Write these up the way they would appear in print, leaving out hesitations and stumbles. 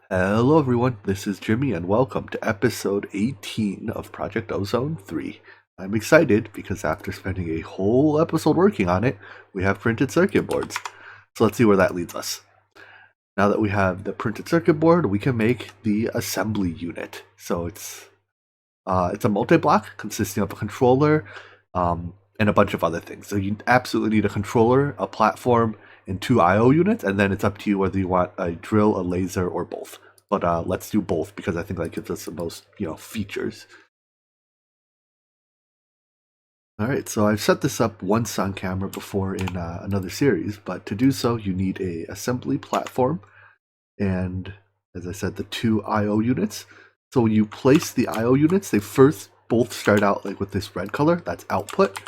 Hello everyone, this is Jimmy and welcome to episode 18 of Project Ozone 3. I'm excited because after spending a whole episode working on it, we have printed circuit boards. So let's see where that leads us. Now that we have the printed circuit board, we can make the assembly unit. So it's a multi-block consisting of a controller and a bunch of other things. So you absolutely need a controller, a platform, and two I/O units, and then it's up to you whether you want a drill, a laser, or both. But let's do both because I think that gives us the most, features. All right, so I've set this up once on camera before in another series, but to do so, you need a assembly platform, and as I said, the two I/O units. So when you place the I/O units, they first both start out like with this red color. That's output.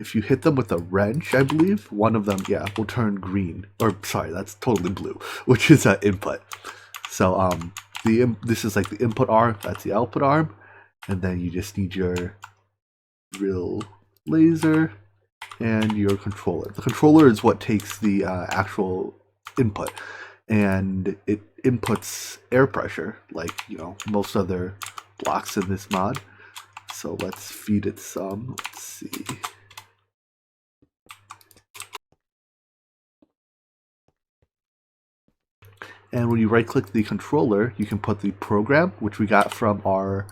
If you hit them with a wrench, I believe, one of them, will turn green. Or sorry, that's totally blue, which is input. So this is like the input arm, that's the output arm, and then you just need your drill laser and your controller. The controller is what takes the actual input, and it inputs air pressure, like most other blocks in this mod. So let's feed it some. Let's see. And when you right click the controller, you can put the program, which we got from our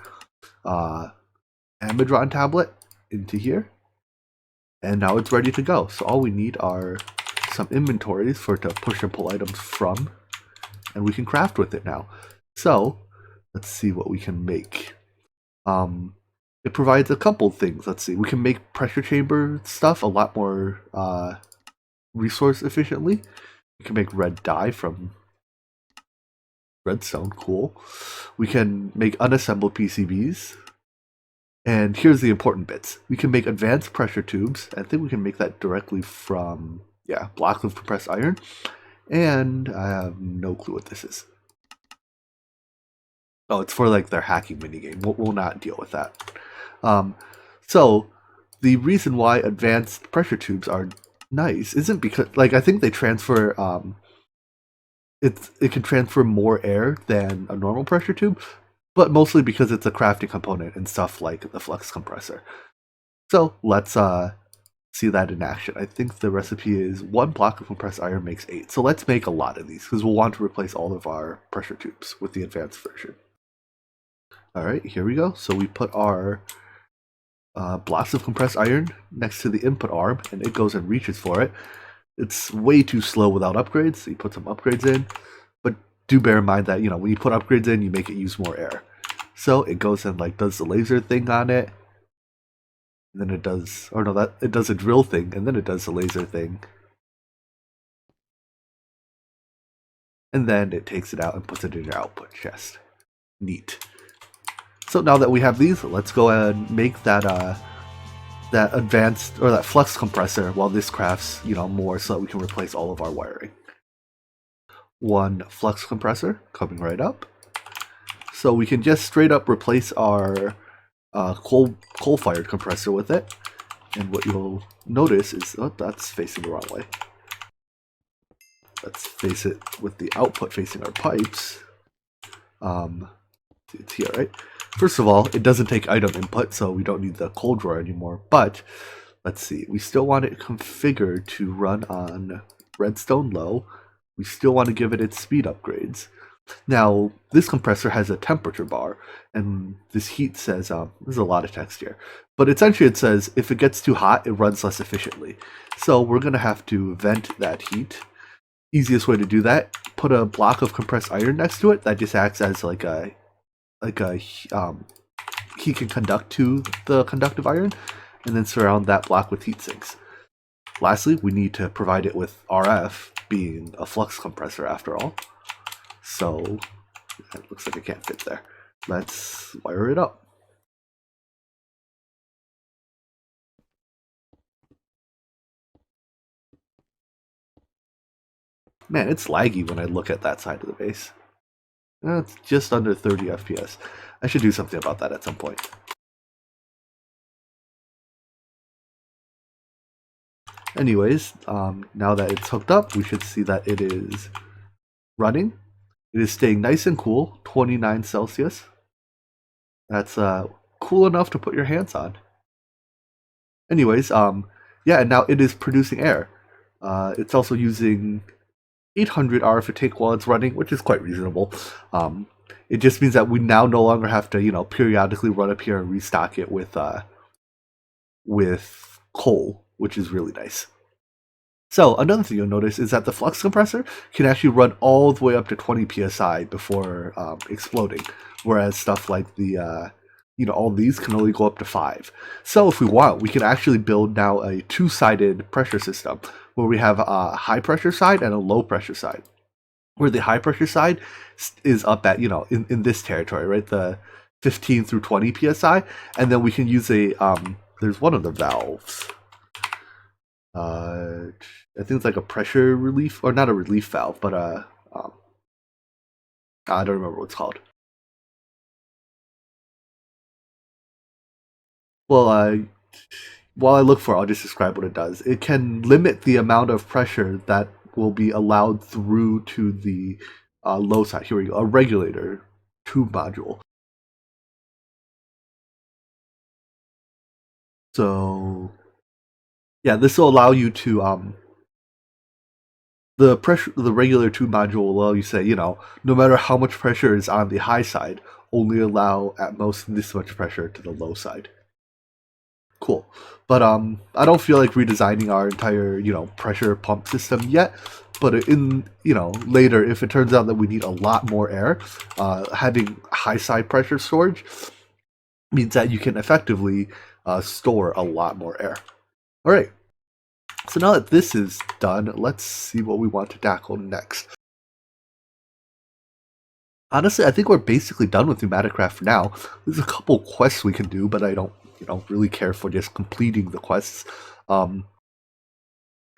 Amidron tablet, into here. And now it's ready to go. So all we need are some inventories for it to push and pull items from, and we can craft with it now. So let's see what we can make. It provides a couple things. Let's see. We can make pressure chamber stuff a lot more resource efficiently. We can make red dye from redstone, cool. We can make unassembled PCBs. And here's the important bits. We can make advanced pressure tubes. I think we can make that directly from, blocks of compressed iron. And I have no clue what this is. Oh, it's for like their hacking minigame. We'll not deal with that. So the reason why advanced pressure tubes are nice isn't because, like, I think they transfer it can transfer more air than a normal pressure tube, but mostly because it's a crafting component and stuff like the Flux Compressor. So let's see that in action. I think the recipe is 1 block of compressed iron makes 8. So let's make a lot of these because we'll want to replace all of our pressure tubes with the advanced version. All right, here we go. So we put our blocks of compressed iron next to the input arm, and it goes and reaches for it. It's way too slow without upgrades, so you put some upgrades in. But do bear in mind that, when you put upgrades in, you make it use more air. So it goes and like does the laser thing on it. And then it does, it does a drill thing, and then it does the laser thing. And then it takes it out and puts it in your output chest. Neat. So now that we have these, let's go and make that that advanced or that flux compressor while this crafts more so that we can replace all of our wiring. 1 flux compressor coming right up, so we can just straight up replace our coal-fired compressor with it. And what you'll notice is, that's facing the wrong way. Let's face it with the output facing our pipes. It's here, right? First of all, it doesn't take item input, so we don't need the coal drawer anymore. But let's see, we still want it configured to run on redstone low. We still want to give it its speed upgrades. Now, this compressor has a temperature bar, and this heat says, there's a lot of text here, but essentially it says if it gets too hot, it runs less efficiently. So we're going to have to vent that heat. Easiest way to do that, put a block of compressed iron next to it that just acts as like a heat can conduct to the conductive iron, and then surround that block with heat sinks. Lastly, we need to provide it with RF, being a flux compressor after all. So it looks like it can't fit there. Let's wire it up. Man, it's laggy when I look at that side of the base. It's just under 30 FPS. I should do something about that at some point. Anyways, now that it's hooked up, we should see that it is running. It is staying nice and cool, 29 Celsius. That's cool enough to put your hands on. Anyways, yeah, and now it is producing air. It's also using 800 RF take while it's running, which is quite reasonable. Um, it just means that we now no longer have to, periodically run up here and restock it with coal, which is really nice. So another thing you'll notice is that the flux compressor can actually run all the way up to 20 psi before exploding, whereas stuff like all these can only go up to 5. So if we want, we can actually build now a two-sided pressure system where we have a high pressure side and a low pressure side. Where the high pressure side is up at, in this territory, right? The 15 through 20 psi, and then we can use there's one of the valves. I think it's like a pressure relief, or not a relief valve, but I don't remember what it's called. Well, while I look for it, I'll just describe what it does. It can limit the amount of pressure that will be allowed through to the low side. Here we go, a regulator tube module. So, yeah, this will allow you to the regular tube module will allow you to say, no matter how much pressure is on the high side, only allow at most this much pressure to the low side. Cool. But I don't feel like redesigning our entire, pressure pump system yet. But in, later, if it turns out that we need a lot more air, having high side pressure storage means that you can effectively store a lot more air. All right. So now that this is done, let's see what we want to tackle next. Honestly, I think we're basically done with Pneumaticraft for now. There's a couple quests we can do, but I don't, really care for just completing the quests. I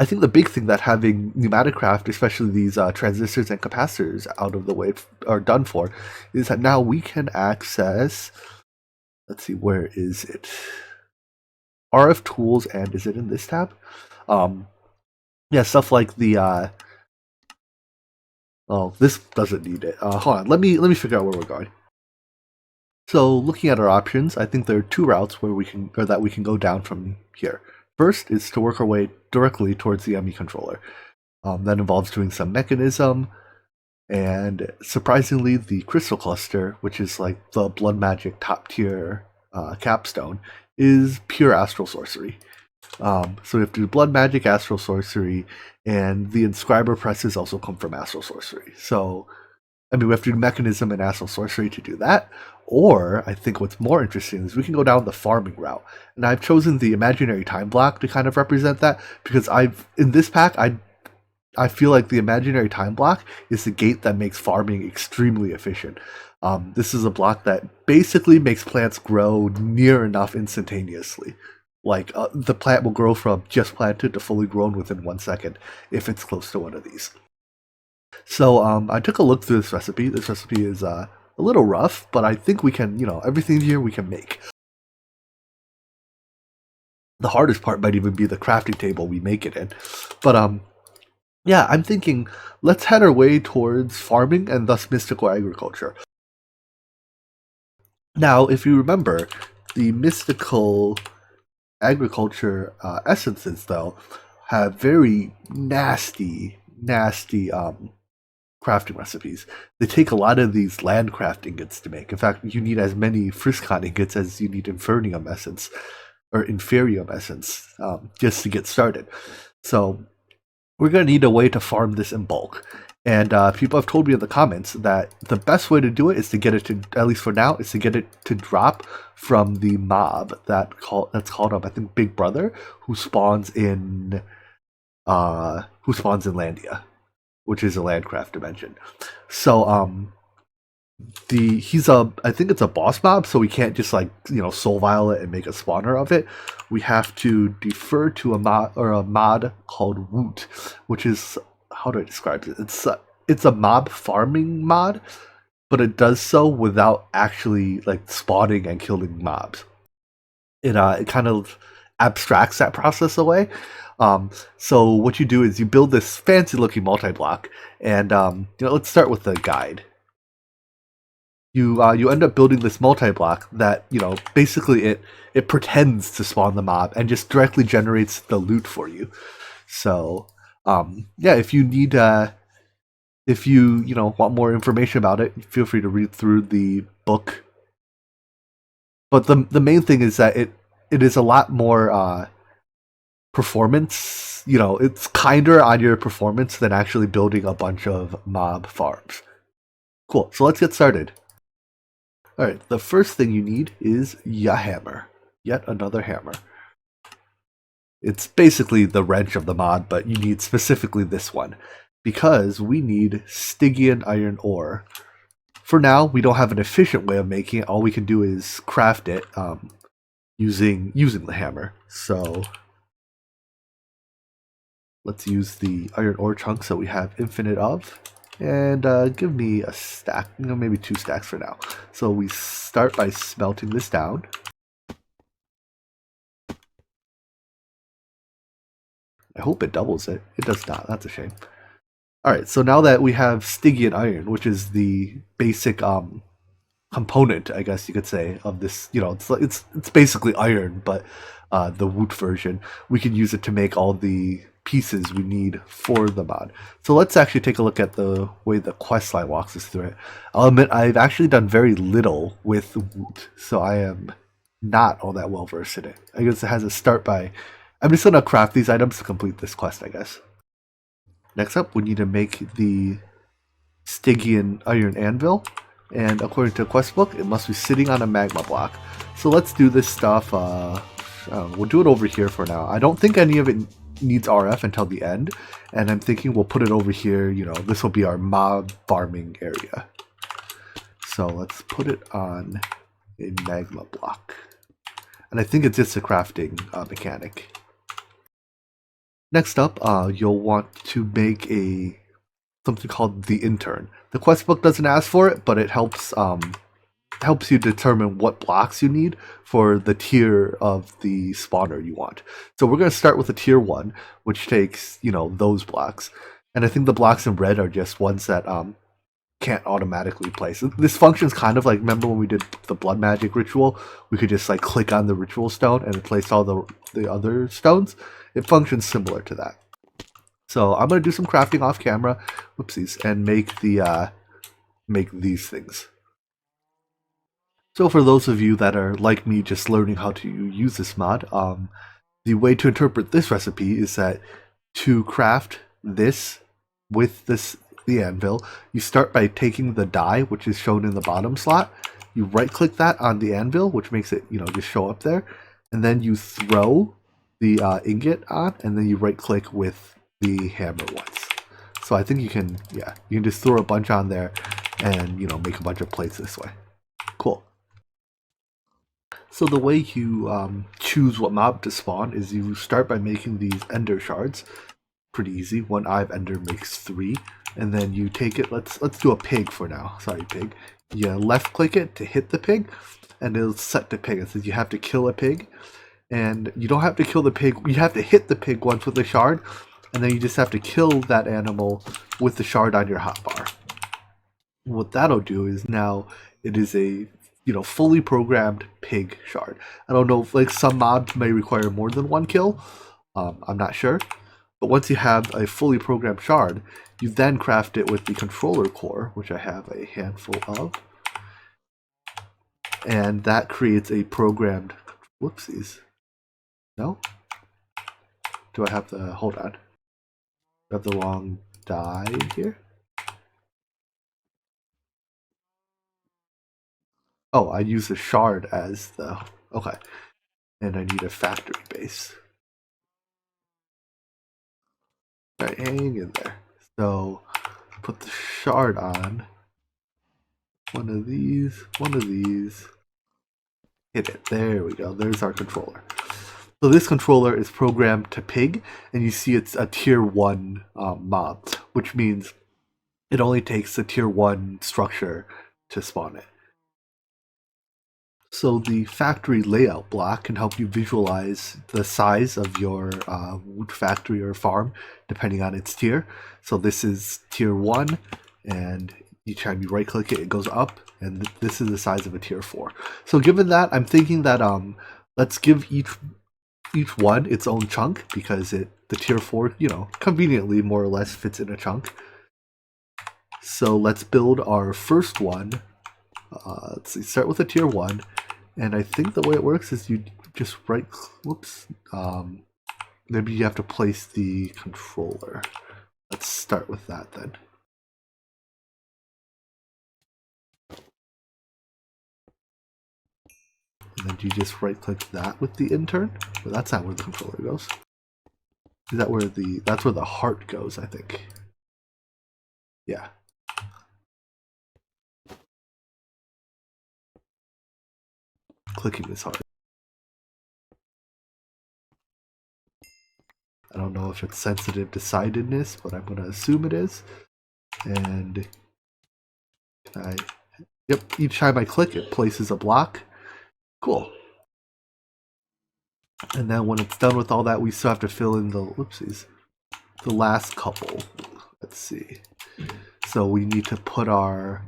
think the big thing that having Pneumaticraft, especially these transistors and capacitors out of the way are done for, is that now we can access, let's see, where is it? RF tools, and is it in this tab? Yeah, stuff like the, oh, this doesn't need it. Hold on, let me figure out where we're going. So looking at our options, I think there are two routes where we can go down from here. First is to work our way directly towards the ME controller. That involves doing some mechanism, and surprisingly, the crystal cluster, which is like the blood magic top tier capstone, is pure astral sorcery. So we have to do blood magic, astral sorcery, and the inscriber presses also come from astral sorcery. So, I mean, we have to do mechanism and astral sorcery to do that. Or, I think what's more interesting is we can go down the farming route. And I've chosen the imaginary time block to kind of represent that, because in this pack, I feel like the imaginary time block is the gate that makes farming extremely efficient. This is a block that basically makes plants grow near enough instantaneously. Like, the plant will grow from just planted to fully grown within 1 second if it's close to one of these. So I took a look through this recipe. This recipe is a little rough, but I think we can, everything here we can make. The hardest part might even be the crafting table we make it in. But yeah, I'm thinking let's head our way towards farming and thus mystical agriculture. Now, if you remember, the mystical agriculture essences, though, have very nasty crafting recipes. They take a lot of these landcraft ingots to make. In fact, you need as many Friscon ingots as you need Infernium essence, or Inferium essence, just to get started. So we're going to need a way to farm this in bulk. And people have told me in the comments that the best way to do it is to get it to, at least for now, is to get it to drop from the mob that's called I think Big Brother, who spawns in Landia, which is a landcraft dimension. So I think it's a boss mob, so we can't just soul violet and make a spawner of it. We have to defer to a mod called Woot, which is, how do I describe it? It's a mob farming mod, but it does so without actually spawning and killing mobs. It abstracts that process away. So what you do is you build this fancy looking multi-block, and let's start with the guide. You end up building this multi-block that basically it pretends to spawn the mob and just directly generates the loot for you. So yeah, if you need if you want more information about it, feel free to read through the book. But the main thing is that it is a lot more performance. It's kinder on your performance than actually building a bunch of mob farms. Cool. So let's get started. All right. The first thing you need is a hammer. Yet another hammer. It's basically the wrench of the mod, but you need specifically this one because we need Stygian iron ore. For now, we don't have an efficient way of making it. All we can do is craft it using the hammer. So let's use the iron ore chunks that we have infinite of, and give me a stack, maybe 2 stacks for now. So we start by smelting this down. I hope it doubles it. It does not. That's a shame. Alright, so now that we have Stygian iron, which is the basic component, I guess you could say, of this, it's basically iron, but the Woot version, we can use it to make all the pieces we need for the mod. So let's actually take a look at the way the questline walks us through it. I'll admit I've actually done very little with Woot, so I am not all that well versed in it. I guess it has a start by... I'm just going to craft these items to complete this quest, I guess. Next up, we need to make the Stygian iron anvil, and according to the quest book, it must be sitting on a magma block. So let's do this stuff. We'll do it over here for now. I don't think any of it needs RF until the end, and I'm thinking we'll put it over here. This will be our mob farming area. So let's put it on a magma block, and I think it's just a crafting mechanic. Next up, you'll want to make something called the intern. The quest book doesn't ask for it, but it helps you determine what blocks you need for the tier of the spawner you want. So we're going to start with a tier 1, which takes those blocks, and I think the blocks in red are just ones that can't automatically place. This functions kind of like, remember when we did the blood magic ritual? We could just click on the ritual stone and it placed all the other stones. It functions similar to that. So I'm going to do some crafting off camera, whoopsies, and make these things. So for those of you that are like me, just learning how to use this mod, the way to interpret this recipe is that to craft this with the anvil, you start by taking the die, which is shown in the bottom slot. You right click that on the anvil, which makes it just show up there, and then you throw the ingot on, and then you right click with the hammer once. So I think you can just throw a bunch on there and make a bunch of plates this way. Cool. So the way you choose what mob to spawn is you start by making these ender shards. Pretty easy. 1 eye of ender makes 3, and then you take it. Let's do a pig for now. Sorry, pig. You left click it to hit the pig, and it'll set the pig. It says you have to kill a pig, and you don't have to kill the pig. You have to hit the pig once with the shard, and then you just have to kill that animal with the shard on your hotbar. What that'll do is now it is a fully programmed pig shard. I don't know if some mobs may require more than 1 kill. I'm not sure. But once you have a fully programmed shard, you then craft it with the controller core, which I have a handful of. And that creates a programmed... Whoopsies. No? Do I have the... Hold on. Do I have the wrong die here? Oh, I use the shard as the... Okay. And I need a factory base. Alright, hang in there. So, put the shard on. One of these. Hit it. There we go. There's our controller. So this controller is programmed to pig, and you see it's a tier 1 mob, which means it only takes a tier 1 structure to spawn it. So the factory layout block can help you visualize the size of your Woot factory or farm, depending on its tier. So this is tier 1, and each time you right click it, it goes up, and this is the size of a tier 4. So given that, I'm thinking that let's give each one its own chunk, because the tier 4, conveniently more or less fits in a chunk. So let's build our first one. Let's see, start with a tier 1. And I think the way it works is you just right, whoops, maybe you have to place the controller. Let's start with that then. And then you just right click that with the intern. But that's not where the controller goes. Is that where that's where the heart goes, I think. Yeah. Clicking is hard. I don't know if it's sensitive to sidedness, but I'm going to assume it is. And yep, each time I click, it places a block. Cool. And then when it's done with all that, we still have to fill in the last couple. Let's see. So we need to put our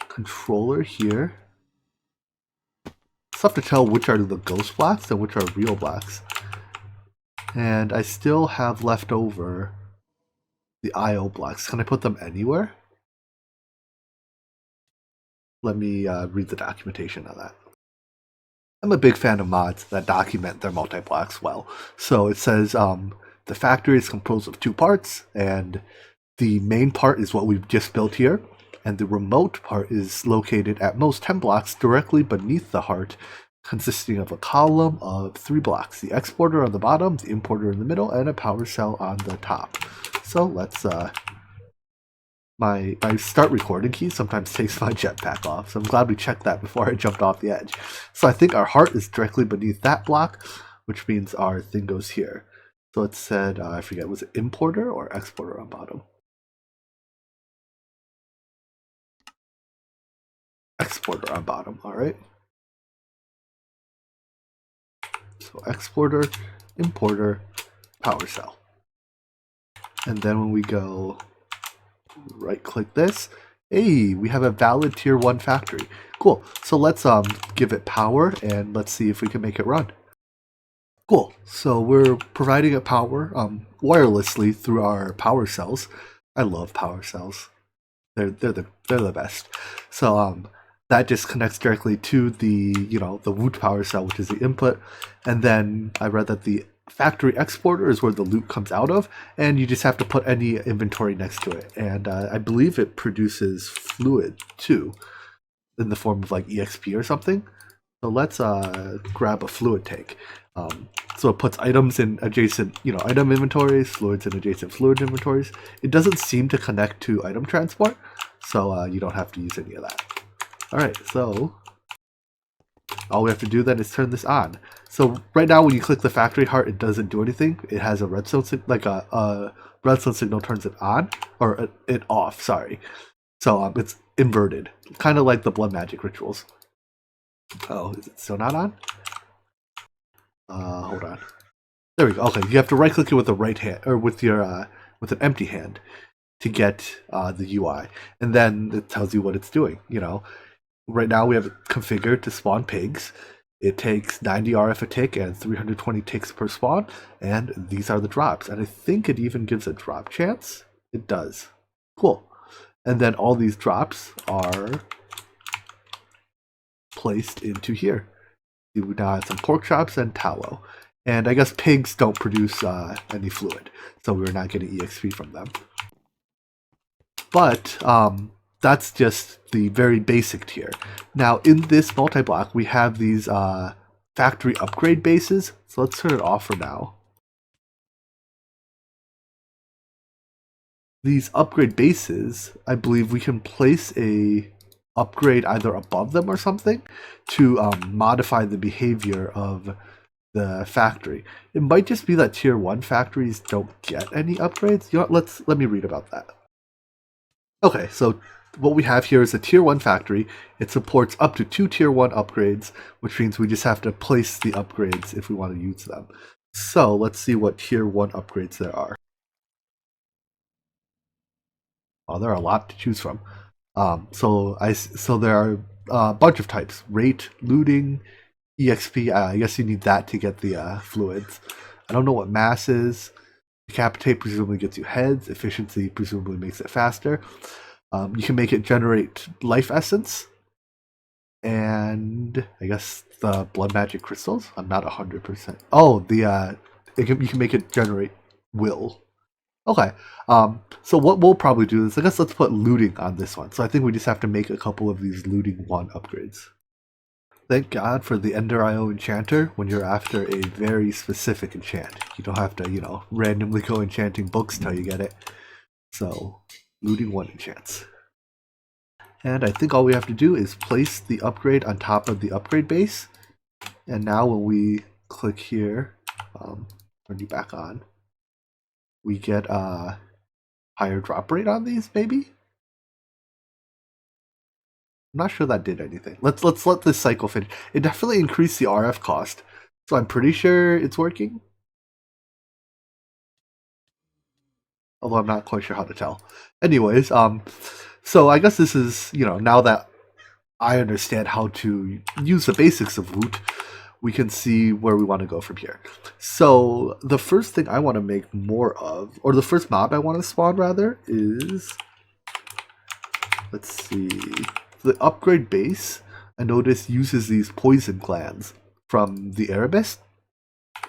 controller here. Still have to tell which are the ghost blocks and which are real blocks. And I still have left over the IO blocks. Can I put them anywhere? Let me read the documentation on that. I'm a big fan of mods that document their multi-blocks well. So it says the factory is composed of 2 parts, and the main part is what we've just built here, and the remote part is located at most 10 blocks directly beneath the heart, consisting of a column of 3 blocks: the exporter on the bottom, the importer in the middle, and a power cell on the top. So let's my start recording key sometimes takes my jetpack off, so I'm glad we checked that before I jumped off the edge. So I think our heart is directly beneath that block, which means our thing goes here. So it said, I forget, was it importer or exporter on bottom? Exporter on bottom, all right. So exporter, importer, power cell. And then when we go right click this, hey, we have a valid tier 1 factory. Cool. So let's give it power, and let's see if we can make it run. Cool. So we're providing it power wirelessly through our power cells. I love power cells. They're the best. So that just connects directly to the the Woot power cell, which is the input. And then I read that the factory exporter is where the loot comes out of, and you just have to put any inventory next to it. And I believe it produces fluid too, in the form of like EXP or something. So let's grab a fluid tank. So it puts items in adjacent, item inventories, fluids in adjacent fluid inventories. It doesn't seem to connect to item transport, so you don't have to use any of that. All right, so all we have to do then is turn this on. So right now, when you click the factory heart, it doesn't do anything. It has a redstone a redstone signal turns it on, or it off. Sorry. So it's inverted, kind of like the blood magic rituals. Oh, is it still not on? Hold on. There we go. Okay, you have to right click it with the right hand, or with your with an empty hand, to get the UI, and then it tells you what it's doing. Right now we have it configured to spawn pigs. It takes 90 RF a tick and 320 ticks per spawn, and these are the drops. And I think it even gives a drop chance. It does. Cool. And then all these drops are placed into here. We now have some pork chops and tallow. And I guess pigs don't produce any fluid, so we're not getting EXP from them. But that's just the very basic tier. Now in this multi-block, we have these factory upgrade bases. So let's turn it off for now. These upgrade bases, I believe we can place a upgrade either above them or something to modify the behavior of the factory. It might just be that tier 1 factories don't get any upgrades. Let me read about that. Okay, so what we have here is a tier 1 factory. It supports up to 2 tier 1 upgrades, which means we just have to place the upgrades if we want to use them. So let's see what tier 1 upgrades there are. Oh, there are a lot to choose from. So there are a bunch of types: rate, looting, exp. I guess you need that to get the fluids. I don't know what mass is. Decapitate presumably gets you heads. Efficiency presumably makes it faster. You can make it generate life essence, and I guess the blood magic crystals. I'm not 100%. Oh, you can make it generate will. Okay. So what we'll probably do is, I guess let's put looting on this one. So I think we just have to make a couple of these looting 1 upgrades. Thank God for the Ender IO enchanter when you're after a very specific enchant. You don't have to, randomly go enchanting books till you get it. So, looting 1 enchants. And I think all we have to do is place the upgrade on top of the upgrade base. And now when we click here, turn you back on, we get a higher drop rate on these, maybe? I'm not sure that did anything. Let's let this cycle finish. It definitely increased the RF cost, so I'm pretty sure it's working. Although I'm not quite sure how to tell. Anyways, so I guess this is, now that I understand how to use the basics of Woot, we can see where we want to go from here. So the first thing I want to make more of, or the first mob I want to spawn rather, is, let's see, the upgrade base. I notice uses these poison glands from the Erebus,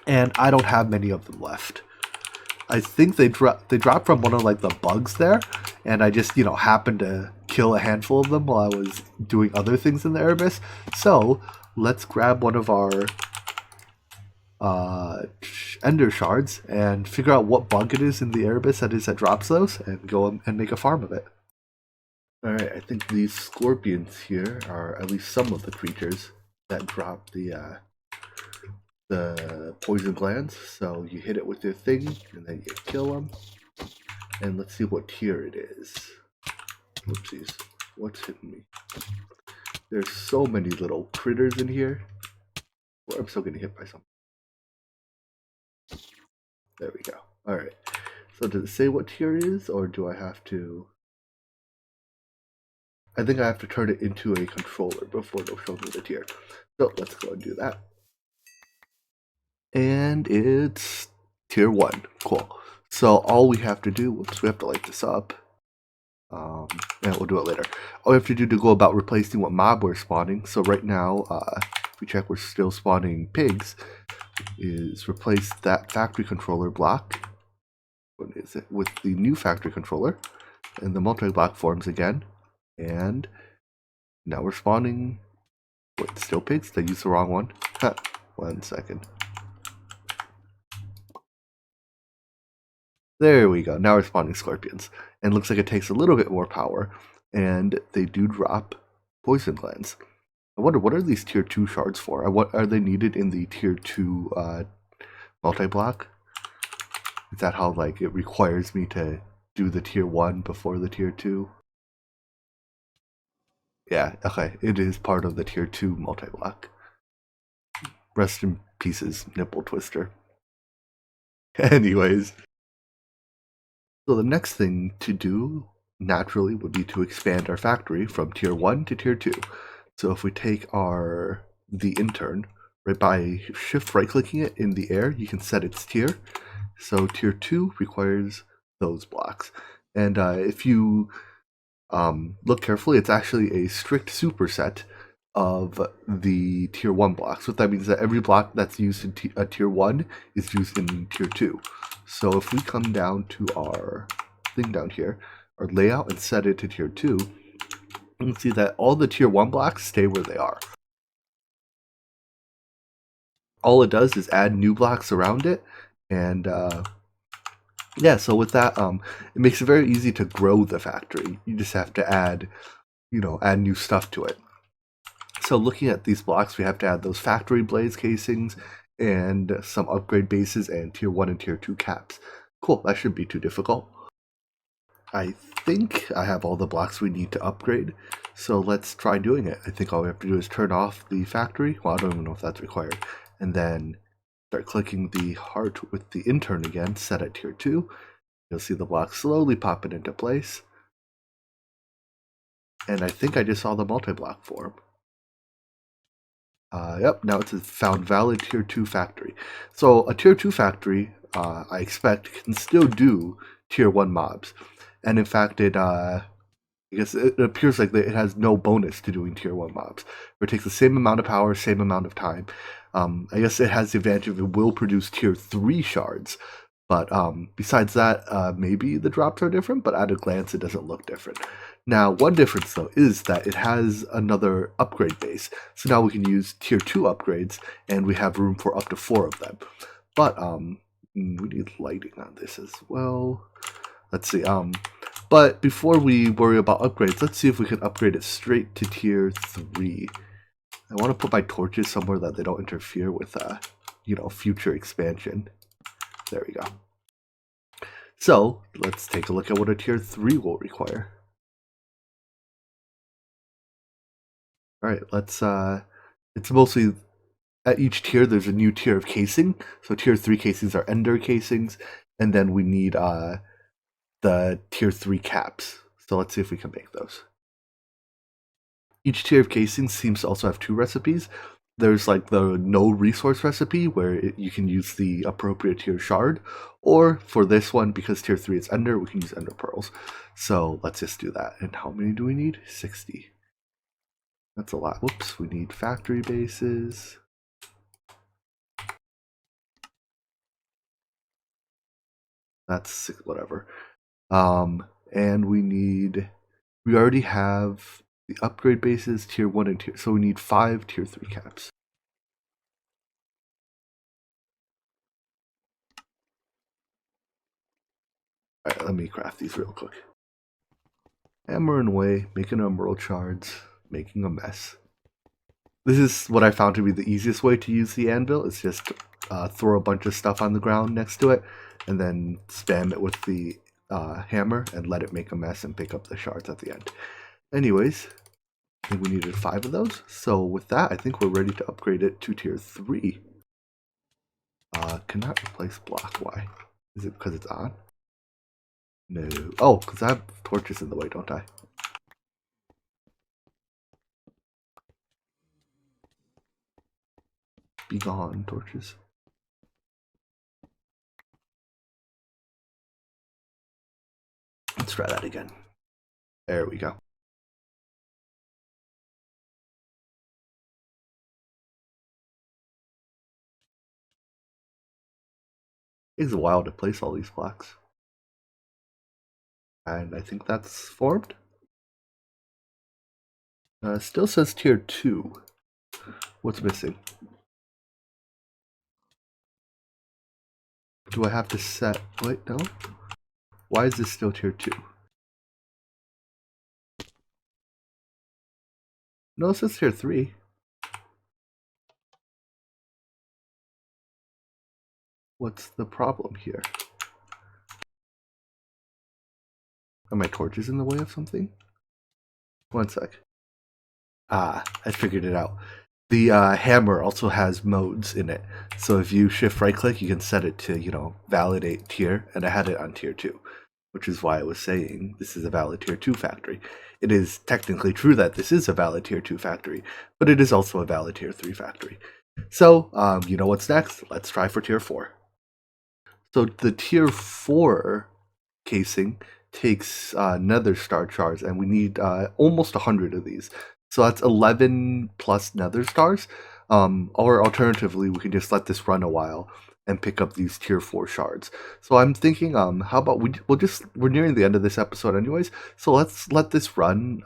and I don't have many of them left. I think they dropped from one of like the bugs there, and I just happened to kill a handful of them while I was doing other things in the Erebus. So let's grab one of our Ender shards and figure out what bug it is in the Erebus that drops those, and go and make a farm of it. Alright, I think these scorpions here are at least some of the creatures that drop the poison glands. So you hit it with your thing, and then you kill them. And let's see what tier it is. Oopsies, what's hitting me? There's so many little critters in here. Well, I'm still getting hit by something. There we go. Alright, so does it say what tier it is, or do I have to... I think I have to turn it into a controller before it'll show me the tier. So let's go and do that. And it's tier 1. Cool. So all we have to do, whoops, we have to light this up. And we'll do it later. All we have to do to go about replacing what mob we're spawning. So right now, if we check we're still spawning pigs, is replace that factory controller block. What is it? With the new factory controller. And the multi-block forms again. And now we're spawning, what, still pigs? Did I use the wrong one? Huh. 1 second. There we go. Now we're spawning scorpions. And it looks like it takes a little bit more power. And they do drop poison glands. I wonder, what are these tier 2 shards for? What are they needed in the tier 2 multi-block? Is that how like it requires me to do the tier 1 before the tier 2? Yeah, okay, it is part of the tier 2 multi-block. Rest in pieces, nipple twister. Anyways, so the next thing to do, naturally, would be to expand our factory from tier 1 to tier 2. So if we take the intern, right, by shift right-clicking it in the air, you can set its tier. So tier 2 requires those blocks. And if you look carefully, it's actually a strict superset of the tier 1 blocks. What that means is that every block that's used in tier 1 is used in tier 2. So if we come down to our thing down here, our layout, and set it to tier 2, you can see that all the tier 1 blocks stay where they are. All it does is add new blocks around it, and yeah, so with that, it makes it very easy to grow the factory. You just have to add new stuff to it. So looking at these blocks, we have to add those factory blades casings and some upgrade bases and tier 1 and tier 2 caps. Cool, that shouldn't be too difficult. I think I have all the blocks we need to upgrade, so let's try doing it. I think all we have to do is turn off the factory. Well, I don't even know if that's required. And then start clicking the heart with the intern again, set at tier 2. You'll see the blocks slowly popping into place. And I think I just saw the multi-block form. Yep, now it's a found valid tier 2 factory. So a tier 2 factory, I expect, can still do tier 1 mobs. And in fact, I guess it appears like it has no bonus to doing tier 1 mobs. Where it takes the same amount of power, same amount of time. I guess it has the advantage of it will produce tier 3 shards. But besides that, maybe the drops are different, but at a glance it doesn't look different. Now, one difference though is that it has another upgrade base. So now we can use tier 2 upgrades and we have room for up to 4 of them. But we need lighting on this as well. Let's see. But before we worry about upgrades, let's see if we can upgrade it straight to tier 3. I want to put my torches somewhere that they don't interfere with future expansion. There we go. So let's take a look at what a tier 3 will require. All right, let's it's mostly at each tier there's a new tier of casing. So tier 3 casings are ender casings, and then we need the tier 3 caps. So let's see if we can make those. Each tier of casing seems to also have 2 recipes. There's like the no resource recipe where you can use the appropriate tier shard, or for this one, because tier 3 is ender, we can use ender pearls. So let's just do that. And how many do we need? 60. That's a lot. Whoops, we need factory bases. That's whatever. And we already have the upgrade bases, tier 1 and tier, so we need 5 tier 3 caps. Alright, let me craft these real quick. Hammering away, making emerald shards, making a mess. This is what I found to be the easiest way to use the anvil. It's just throw a bunch of stuff on the ground next to it, and then spam it with the hammer and let it make a mess and pick up the shards at the end. Anyways, I think we needed 5 of those. So with that, I think we're ready to upgrade it to tier 3. Cannot replace block. Why? Is it because it's on? No. Oh, because I have torches in the way, don't I? Be gone, torches. Let's try that again. There we go. It takes a while to place all these blocks. And I think that's formed. Still says tier 2. What's missing? Do I have to set... Wait, no? Why is this still tier 2? No, it says tier 3. What's the problem here? Are my torches in the way of something? One sec. Ah, I figured it out. The hammer also has modes in it. So if you shift right click, you can set it to, validate tier. And I had it on tier 2, which is why I was saying this is a valid tier 2 factory. It is technically true that this is a valid tier 2 factory, but it is also a valid tier 3 factory. So, you know what's next? Let's try for tier 4. So the tier 4 casing takes nether star shards, and we need almost 100 of these. So that's 11 plus nether stars. Or alternatively, we can just let this run a while and pick up these tier 4 shards. So I'm thinking, how about we're nearing the end of this episode anyways, so let's let this run,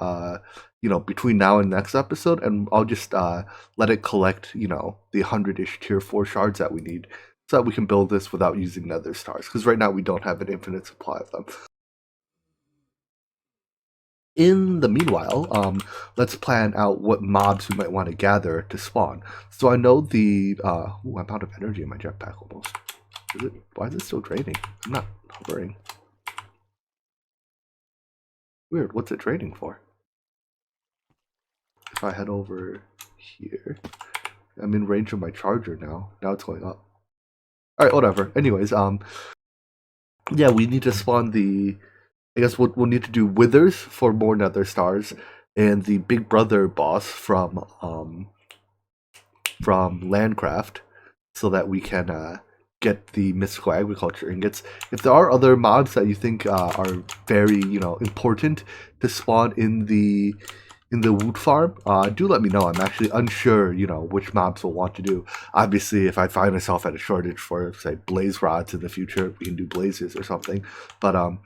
between now and next episode, and I'll just let it collect, the 100-ish tier 4 shards that we need, so that we can build this without using nether stars, because right now we don't have an infinite supply of them. In the meanwhile, let's plan out what mobs we might want to gather to spawn. So I know the I'm out of energy in my jetpack almost. Why is it still draining? I'm not hovering. Weird, what's it draining for? If I head over here, I'm in range of my charger now. Now it's going up. Alright, whatever. Anyways, yeah, we need to spawn the... I guess we'll need to do Withers for more Nether Stars, and the Big Brother boss from Landcraft, so that we can get the mystical agriculture ingots. If there are other mobs that you think are very important to spawn in the Woot farm, do let me know. I'm actually unsure, which mobs we'll want to do. Obviously, if I find myself at a shortage for, say, blaze rods in the future, we can do blazes or something. But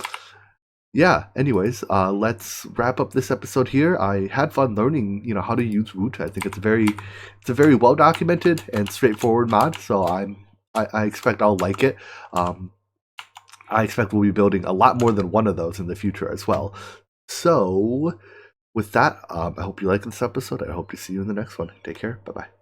yeah, anyways, let's wrap up this episode here. I had fun learning, how to use Woot. I think it's a very well documented and straightforward mod, so I expect I'll like it. I expect we'll be building a lot more than one of those in the future as well. So with that, I hope you liked this episode. I hope to see you in the next one. Take care. Bye-bye.